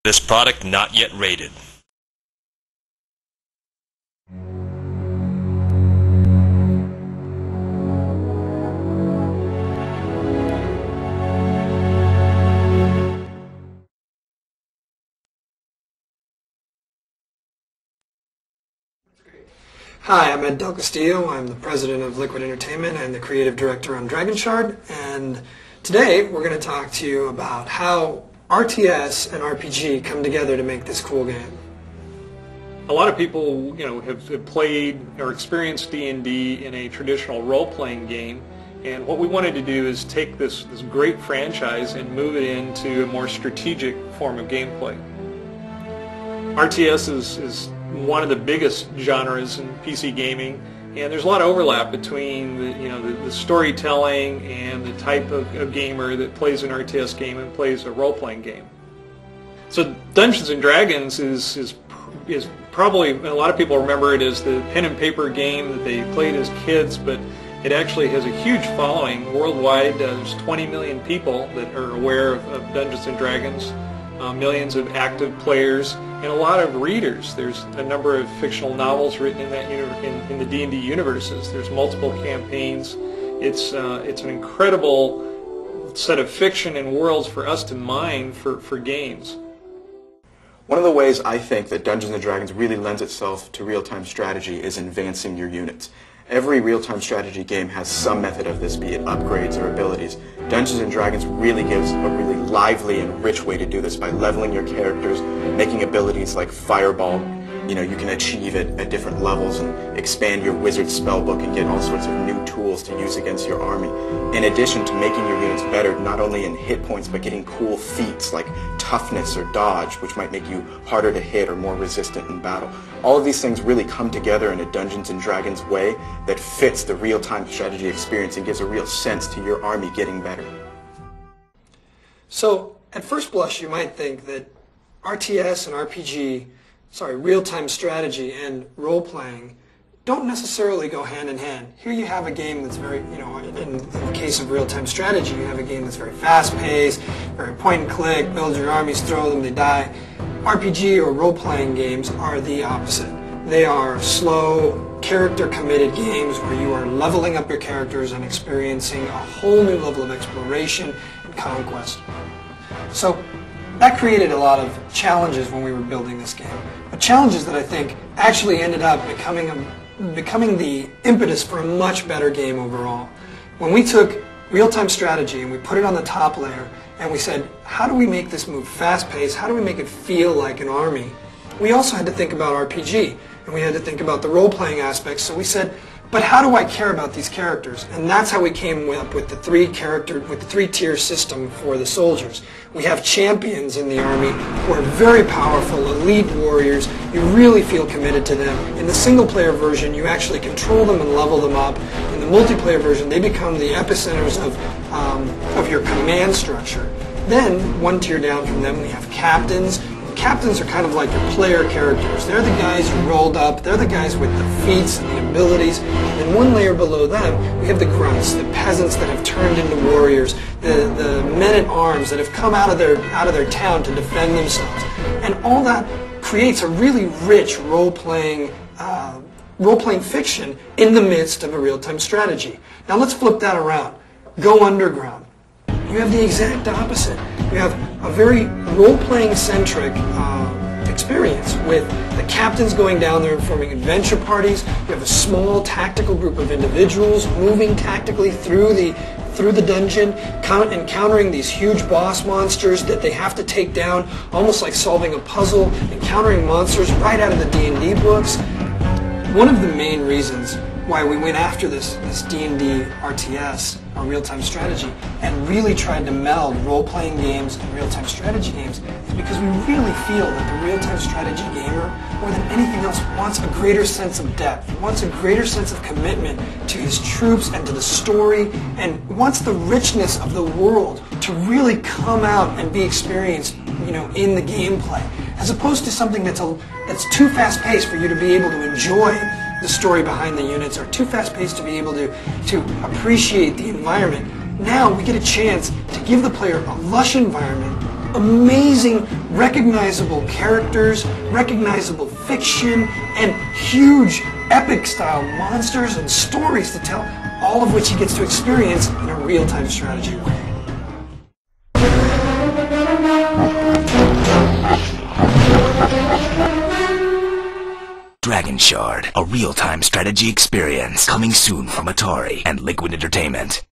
This product not yet rated. Hi, I'm Ed Del Castillo. I'm the president of Liquid Entertainment and the creative director on Dragonshard. And today we're going to talk to you about how RTS and RPG come together to make this cool game. A lot of people, have played or experienced D&D in a traditional role-playing game, and what we wanted to do is take this great franchise and move it into a more strategic form of gameplay. RTS is one of the biggest genres in PC gaming, and there's a lot of overlap between the storytelling and the type of gamer that plays an RTS game and plays a role-playing game. So Dungeons and Dragons is probably, a lot of people remember it as the pen and paper game that they played as kids, but it actually has a huge following worldwide. There's 20 million people that are aware of Dungeons and Dragons, millions of active players, and a lot of readers. There's a number of fictional novels written in that in the D&D universes. There's multiple campaigns. It's an incredible set of fiction and worlds for us to mine for games. One of the ways I think that Dungeons & Dragons really lends itself to real-time strategy is advancing your units. Every real-time strategy game has some method of this, be it upgrades or abilities. Dungeons & Dragons really gives a really lively and rich way to do this by leveling your characters, making abilities like Fireball. You can achieve it at different levels and expand your wizard spellbook and get all sorts of new tools to use against your army. In addition to making your units better, not only in hit points, but getting cool feats like toughness or dodge, which might make you harder to hit or more resistant in battle. All of these things really come together in a Dungeons & Dragons way that fits the real-time strategy experience and gives a real sense to your army getting better. So, at first blush, you might think that RTS and real-time strategy and role-playing don't necessarily go hand in hand. Here you have a game that's very, in the case of real-time strategy, you have a game that's very fast-paced, very point-and-click, build your armies, throw them, they die. RPG or role-playing games are the opposite. They are slow, character-committed games where you are leveling up your characters and experiencing a whole new level of exploration and conquest. So that created a lot of challenges when we were building this game, but challenges that I think actually ended up becoming the impetus for a much better game overall. When we took real-time strategy and we put it on the top layer and we said, how do we make this move fast-paced? How do we make it feel like an army? We also had to think about RPG, and we had to think about the role-playing aspects, so we said, but how do I care about these characters? And that's how we came up with the three-tier system for the soldiers. We have champions in the army who are very powerful, elite warriors. You really feel committed to them. In the single-player version, you actually control them and level them up. In the multiplayer version, they become the epicenters of your command structure. Then, one tier down from them, we have captains. Captains are kind of like your player characters. They're the guys who rolled up. They're the guys with the feats and the abilities. And then one layer below them, we have the grunts, the peasants that have turned into warriors, the men-at-arms that have come out of their town to defend themselves. And all that creates a really rich role-playing fiction in the midst of a real-time strategy. Now let's flip that around. Go underground. You have the exact opposite. You have a very role-playing centric experience with the captains going down there and forming adventure parties. You have a small tactical group of individuals moving tactically through the dungeon, encountering these huge boss monsters that they have to take down, almost like solving a puzzle, encountering monsters right out of the D&D books. One of the main reasons why we went after this D&D RTS, or real-time strategy, and really tried to meld role-playing games and real-time strategy games is because we really feel that the real-time strategy gamer, more than anything else, wants a greater sense of depth, wants a greater sense of commitment to his troops and to the story, and wants the richness of the world to really come out and be experienced, in the gameplay, as opposed to something that's too fast-paced for you to be able to enjoy the story behind the units, or too fast-paced to be able to appreciate the environment. Now we get a chance to give the player a lush environment amazing, recognizable characters, recognizable fiction, and huge, epic-style monsters and stories to tell, all of which he gets to experience in a real-time strategy way. Dragonshard, a real-time strategy experience, coming soon from Atari and Liquid Entertainment.